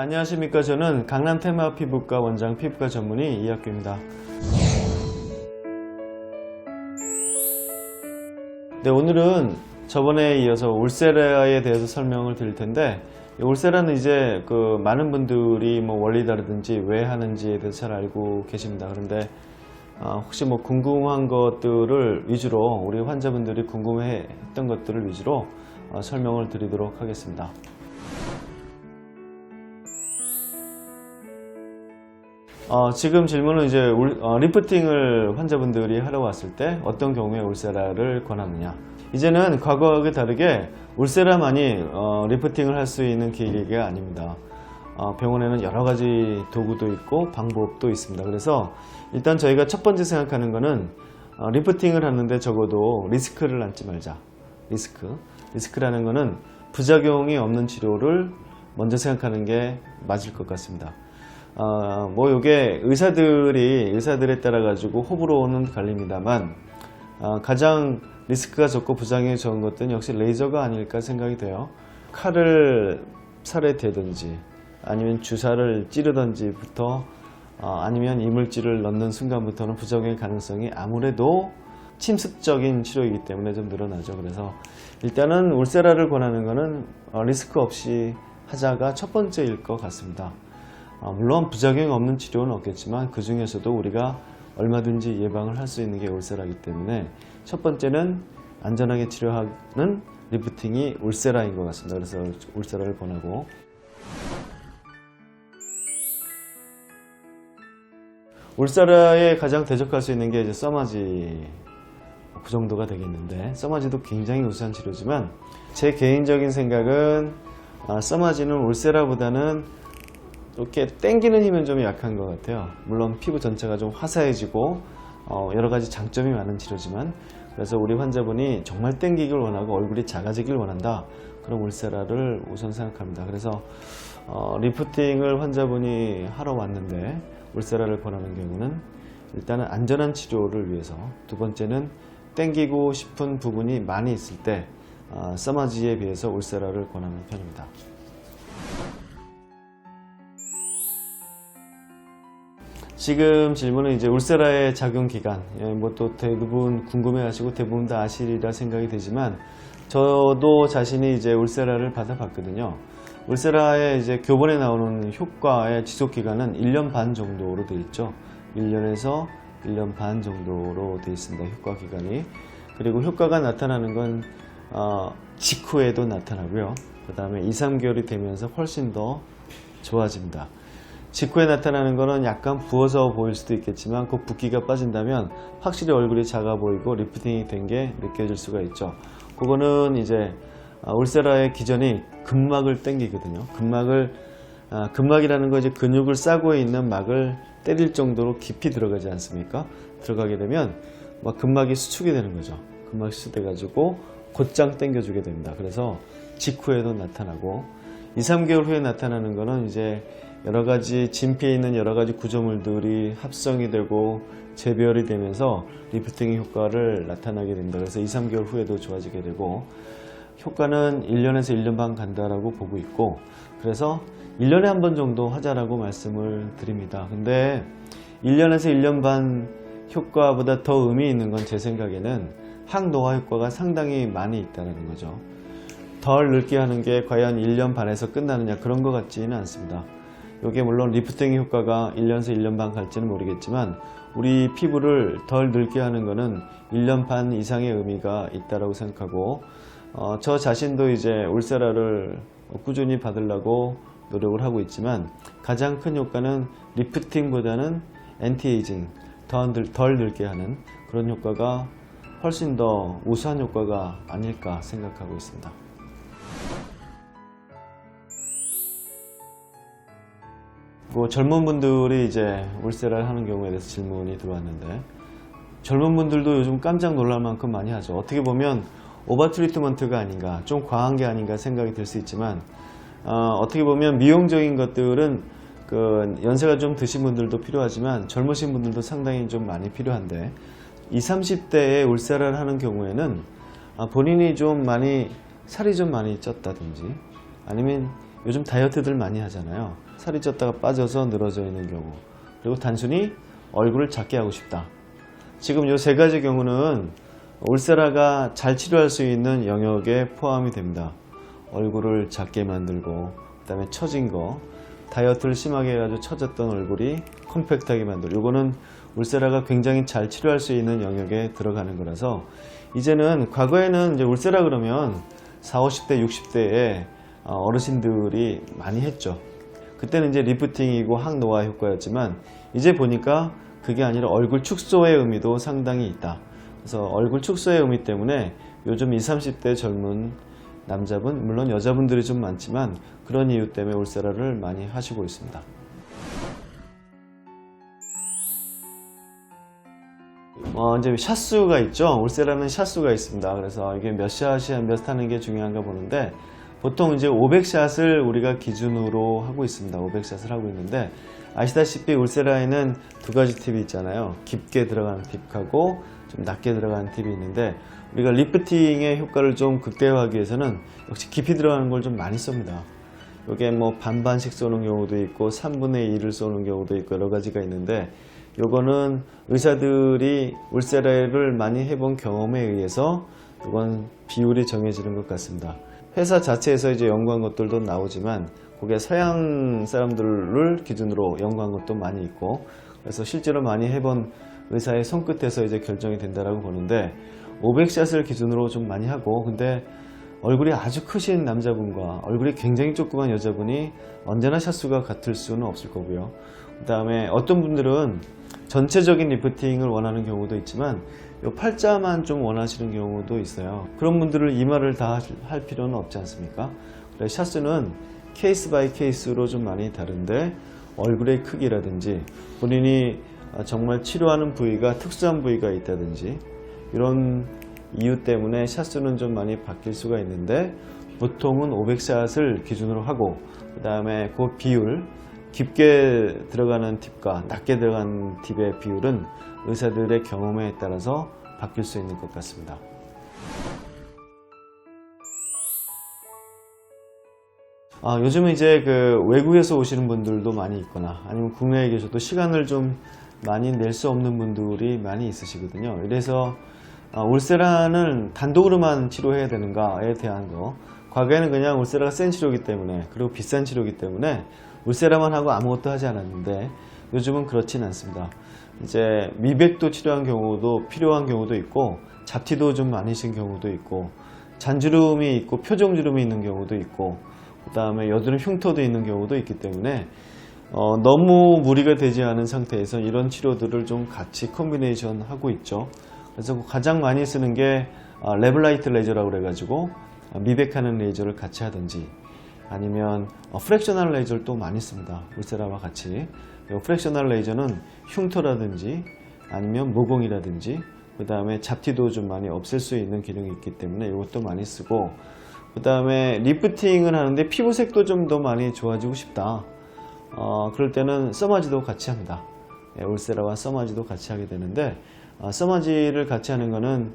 안녕하십니까. 저는 강남 테마 피부과 원장 피부과 전문의 이학규입니다. 네, 오늘은 저번에 이어서 울세라에 대해서 설명을 드릴 텐데, 울세라는 이제 많은 분들이 원리 다르든지 왜 하는지에 대해서 잘 알고 계십니다. 그런데 혹시 궁금한 것들을 위주로, 우리 환자분들이 궁금해했던 것들을 위주로 설명을 드리도록 하겠습니다. 지금 질문은 이제 리프팅을 환자분들이 하러 왔을 때 어떤 경우에 울세라를 권하느냐. 이제는 과거와 다르게 울세라만이 리프팅을 할 수 있는 기계가 아닙니다. 병원에는 여러 가지 도구도 있고 방법도 있습니다. 그래서 일단 저희가 첫 번째 생각하는 거는 리프팅을 하는데 적어도 리스크를 안지 말자. 리스크라는 거는 부작용이 없는 치료를 먼저 생각하는 게 맞을 것 같습니다. 요게 의사들에 따라 가지고 호불호는 갈립니다만, 가장 리스크가 적고 부작용이 적은 것들은 역시 레이저가 아닐까 생각이 돼요. 칼을 살에 대든지 아니면 주사를 찌르든지부터 아니면 이물질을 넣는 순간부터는 부작용의 가능성이 아무래도 침습적인 치료이기 때문에 좀 늘어나죠. 그래서 일단은 울세라를 권하는 것은 리스크 없이 하자가 첫 번째일 것 같습니다. 물론 부작용이 없는 치료는 없겠지만 그 중에서도 우리가 얼마든지 예방을 할 수 있는 게 울세라이기 때문에 첫 번째는 안전하게 치료하는 리프팅이 울세라인 것 같습니다. 그래서 울세라를 권하고, 울세라에 가장 대적할 수 있는 게 이제 써마지, 그 정도가 되겠는데, 써마지도 굉장히 우수한 치료지만 제 개인적인 생각은 써마지는 울세라보다는 이렇게 당기는 힘은 좀 약한 것 같아요. 물론 피부 전체가 좀 화사해지고 여러 가지 장점이 많은 치료지만, 그래서 우리 환자분이 정말 당기기를 원하고 얼굴이 작아지길 원한다, 그럼 울세라를 우선 생각합니다. 그래서 리프팅을 환자분이 하러 왔는데 울세라를 권하는 경우는 일단은 안전한 치료를 위해서, 두 번째는 당기고 싶은 부분이 많이 있을 때 써마지에 비해서 울세라를 권하는 편입니다. 지금 질문은 이제 울세라의 작용 기간, 또 대부분 궁금해하시고 대부분 다 아시리라 생각이 되지만, 저도 자신이 이제 울세라를 받아봤거든요. 울세라의 이제 교본에 나오는 효과의 지속 기간은 1년 반 정도로 되어 있죠. 1년에서 1년 반 정도로 되어 있습니다. 효과 기간이. 그리고 효과가 나타나는 건 직후에도 나타나고요. 그 다음에 2, 3개월이 되면서 훨씬 더 좋아집니다. 직후에 나타나는 거는 약간 부어서 보일 수도 있겠지만, 그 붓기가 빠진다면 확실히 얼굴이 작아 보이고 리프팅이 된 게 느껴질 수가 있죠. 그거는 이제 울세라의 기전이 근막을 당기거든요. 근막이라는 거, 이제 근육을 싸고 있는 막을 때릴 정도로 깊이 들어가지 않습니까? 들어가게 되면 근막이 수축이 되는 거죠. 근막이 수축돼 가지고 곧장 당겨주게 됩니다. 그래서 직후에도 나타나고, 2, 3개월 후에 나타나는 거는 이제 여러 가지 진피에 있는 여러 가지 구조물들이 합성이 되고 재배열이 되면서 리프팅의 효과를 나타나게 됩니다. 그래서 2, 3개월 후에도 좋아지게 되고, 효과는 1년에서 1년 반 간다라고 보고 있고, 그래서 1년에 한 번 정도 하자라고 말씀을 드립니다. 근데 1년에서 1년 반 효과보다 더 의미 있는 건 제 생각에는 항노화 효과가 상당히 많이 있다는 거죠. 덜 늙게 하는 게 과연 1년 반에서 끝나느냐, 그런 것 같지는 않습니다. 이게 물론 리프팅 효과가 1년에서 1년 반 갈지는 모르겠지만, 우리 피부를 덜 늙게 하는 거는 1년 반 이상의 의미가 있다고 생각하고, 저 자신도 이제 울세라를 꾸준히 받으려고 노력을 하고 있지만, 가장 큰 효과는 리프팅보다는 엔티에이징, 덜 늙게 하는 그런 효과가 훨씬 더 우수한 효과가 아닐까 생각하고 있습니다. 젊은 분들이 이제 울세라를 하는 경우에 대해서 질문이 들어왔는데, 젊은 분들도 요즘 깜짝 놀랄 만큼 많이 하죠. 어떻게 보면 오버 트리트먼트가 아닌가, 좀 과한 게 아닌가 생각이 들 수 있지만, 어떻게 보면 미용적인 것들은 연세가 좀 드신 분들도 필요하지만 젊으신 분들도 상당히 좀 많이 필요한데, 20, 30대에 울세라를 하는 경우에는 본인이 좀 살이 좀 많이 쪘다든지, 아니면 요즘 다이어트들 많이 하잖아요. 살이 쪘다가 빠져서 늘어져 있는 경우, 그리고 단순히 얼굴을 작게 하고 싶다. 지금 이 세 가지 경우는 울세라가 잘 치료할 수 있는 영역에 포함이 됩니다. 얼굴을 작게 만들고, 그 다음에 처진 거, 다이어트를 심하게 해가지고 처졌던 얼굴이 컴팩트하게 만들고, 이거는 울세라가 굉장히 잘 치료할 수 있는 영역에 들어가는 거라서, 이제는 과거에는 이제 울세라 그러면 40, 50대, 60대에 어르신들이 많이 했죠. 그때는 이제 리프팅이고 항노화 효과였지만, 이제 보니까 그게 아니라 얼굴 축소의 의미도 상당히 있다. 그래서 얼굴 축소의 의미 때문에 요즘 20, 30대 젊은 남자분, 물론 여자분들이 좀 많지만 그런 이유 때문에 울세라를 많이 하시고 있습니다. 이제 샷수가 있죠. 울세라는 샷수가 있습니다. 그래서 이게 몇 샷이 몇 하는 게 중요한가 보는데, 보통 이제 500샷을 우리가 기준으로 하고 있습니다. 500샷을 하고 있는데, 아시다시피 울세라에는 두 가지 팁이 있잖아요. 깊게 들어가는 팁하고 좀 낮게 들어가는 팁이 있는데, 우리가 리프팅의 효과를 좀 극대화하기 위해서는 역시 깊이 들어가는 걸 좀 많이 씁니다. 이게 뭐 반반씩 쏘는 경우도 있고 3분의 1을 쏘는 경우도 있고 여러 가지가 있는데, 요거는 의사들이 울세라를 많이 해본 경험에 의해서 이건 비율이 정해지는 것 같습니다. 회사 자체에서 이제 연구한 것들도 나오지만, 그게 서양 사람들을 기준으로 연구한 것도 많이 있고, 그래서 실제로 많이 해본 의사의 손끝에서 이제 결정이 된다라고 보는데, 500샷을 기준으로 좀 많이 하고, 근데 얼굴이 아주 크신 남자분과 얼굴이 굉장히 조그만 여자분이 언제나 샷수가 같을 수는 없을 거고요. 그 다음에 어떤 분들은 전체적인 리프팅을 원하는 경우도 있지만 요 팔자만 좀 원하시는 경우도 있어요. 그런 분들을 이마를 다 할 필요는 없지 않습니까? 그래서 샷수는 케이스 바이 케이스로 좀 많이 다른데, 얼굴의 크기라든지 본인이 정말 치료하는 부위가 특수한 부위가 있다든지 이런 이유 때문에 샷수는 좀 많이 바뀔 수가 있는데, 보통은 500샷을 기준으로 하고, 그 다음에 그 비율, 깊게 들어가는 팁과 낮게 들어가는 팁의 비율은 의사들의 경험에 따라서 바뀔 수 있는 것 같습니다. 요즘은 이제 그 외국에서 오시는 분들도 많이 있거나, 아니면 국내에 계셔도 시간을 좀 많이 낼 수 없는 분들이 많이 있으시거든요. 그래서 울세라는 단독으로만 치료해야 되는가에 대한 거, 과거에는 그냥 울세라가 센 치료이기 때문에, 그리고 비싼 치료이기 때문에 울세라만 하고 아무것도 하지 않았는데, 요즘은 그렇진 않습니다. 이제 미백도 치료한 경우도 필요한 경우도 있고, 잡티도 좀 많으신 경우도 있고, 잔주름이 있고 표정주름이 있는 경우도 있고, 그 다음에 여드름 흉터도 있는 경우도 있기 때문에 너무 무리가 되지 않은 상태에서 이런 치료들을 좀 같이 컨비네이션 하고 있죠. 그래서 가장 많이 쓰는 게 레블라이트 레이저라고 그래가지고 미백하는 레이저를 같이 하든지, 아니면 프랙셔널 레이저를 또 많이 씁니다. 울세라와 같이. 프랙셔널 레이저는 흉터라든지 아니면 모공이라든지, 그 다음에 잡티도 좀 많이 없앨 수 있는 기능이 있기 때문에 이것도 많이 쓰고, 그 다음에 리프팅을 하는데 피부색도 좀 더 많이 좋아지고 싶다. 그럴 때는 써마지도 같이 합니다. 울세라와 써마지도 같이 하게 되는데, 써마지를 같이 하는 거는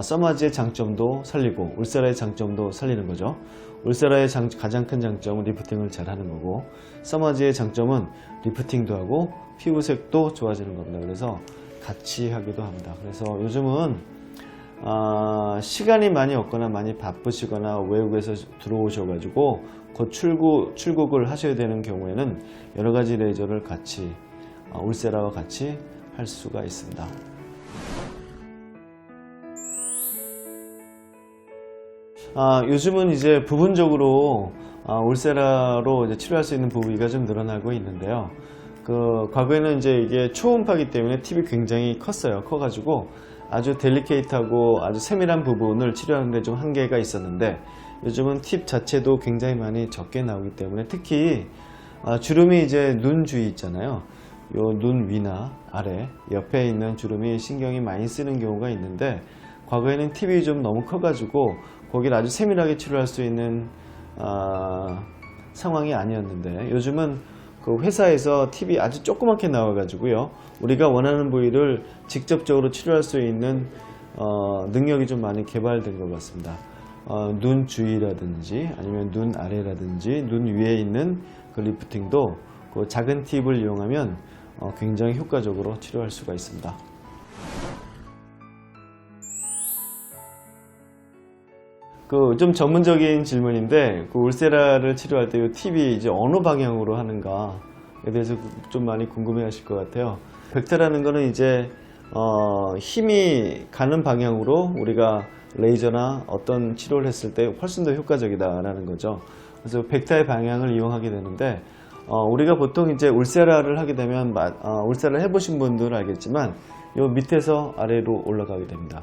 써마지의 장점도 살리고 울세라의 장점도 살리는 거죠. 울세라의 가장 큰 장점은 리프팅을 잘 하는 거고, 써마지의 장점은 리프팅도 하고 피부색도 좋아지는 겁니다. 그래서 같이 하기도 합니다. 그래서 요즘은 시간이 많이 없거나 많이 바쁘시거나 외국에서 들어오셔가지고 곧 출국을 하셔야 되는 경우에는 여러 가지 레이저를 같이 울세라와 같이 할 수가 있습니다. 요즘은 이제 부분적으로 울세라로 이제 치료할 수 있는 부위가 좀 늘어나고 있는데요. 과거에는 이제 이게 초음파기 때문에 팁이 굉장히 컸어요. 커가지고 아주 델리케이트하고 아주 세밀한 부분을 치료하는 데 좀 한계가 있었는데, 요즘은 팁 자체도 굉장히 많이 적게 나오기 때문에, 특히 주름이 이제 눈 주위 있잖아요. 요 눈 위나 아래 옆에 있는 주름이 신경이 많이 쓰는 경우가 있는데, 과거에는 팁이 좀 너무 커가지고 거기를 아주 세밀하게 치료할 수 있는 상황이 아니었는데, 요즘은 그 회사에서 팁이 아주 조그맣게 나와가지고요, 우리가 원하는 부위를 직접적으로 치료할 수 있는 능력이 좀 많이 개발된 것 같습니다. 눈 주위라든지 아니면 눈 아래라든지 눈 위에 있는 그 리프팅도 그 작은 팁을 이용하면 굉장히 효과적으로 치료할 수가 있습니다. 그 좀 전문적인 질문인데 그 울세라를 치료할 때 이 팁이 이제 어느 방향으로 하는가에 대해서 좀 많이 궁금해하실 것 같아요. 벡터라는 거는 이제 힘이 가는 방향으로 우리가 레이저나 어떤 치료를 했을 때 훨씬 더 효과적이다라는 거죠. 그래서 벡터의 방향을 이용하게 되는데 우리가 보통 이제 울세라를 하게 되면 울세라를 해보신 분들은 알겠지만 요 밑에서 아래로 올라가게 됩니다.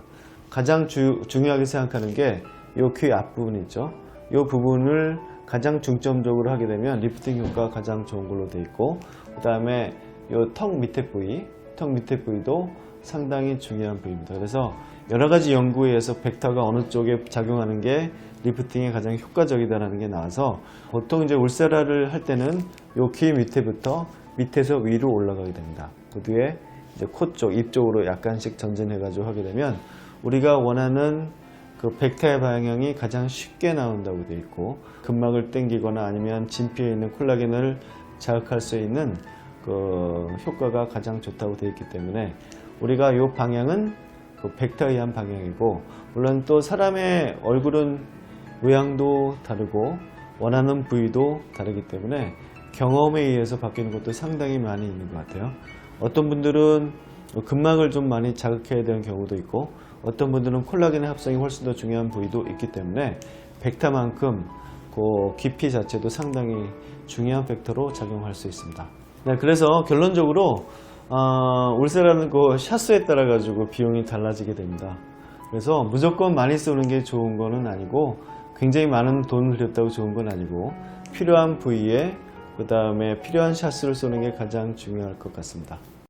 가장 중요하게 생각하는 게 요 귀 앞부분 있죠. 요 부분을 가장 중점적으로 하게 되면 리프팅 효과가 가장 좋은 걸로 되어 있고, 그 다음에 요 턱 밑에 부위도 상당히 중요한 부위입니다. 그래서 여러 가지 연구에 의해서 벡터가 어느 쪽에 작용하는 게 리프팅에 가장 효과적이다라는 게 나와서 보통 이제 울세라를 할 때는 요 귀 밑에부터 밑에서 위로 올라가게 됩니다. 그 뒤에 이제 코 쪽, 입 쪽으로 약간씩 전진해 가지고 하게 되면 우리가 원하는 그 벡터의 방향이 가장 쉽게 나온다고 되어 있고, 근막을 당기거나 아니면 진피에 있는 콜라겐을 자극할 수 있는 그 효과가 가장 좋다고 되어 있기 때문에 우리가 이 방향은 그 벡터에 의한 방향이고, 물론 또 사람의 얼굴은 모양도 다르고 원하는 부위도 다르기 때문에 경험에 의해서 바뀌는 것도 상당히 많이 있는 것 같아요. 어떤 분들은 근막을 좀 많이 자극해야 되는 경우도 있고, 어떤 분들은 콜라겐의 합성이 훨씬 더 중요한 부위도 있기 때문에 벡터만큼 그 깊이 자체도 상당히 중요한 팩터로 작용할 수 있습니다. 네, 그래서 결론적으로 울세라는 그 샷수에 따라 가지고 비용이 달라지게 됩니다. 그래서 무조건 많이 쓰는 게 좋은 거는 아니고, 굉장히 많은 돈을 들였다고 좋은 건 아니고, 필요한 부위에 그 다음에 필요한 샷수를 쏘는 게 가장 중요할 것 같습니다.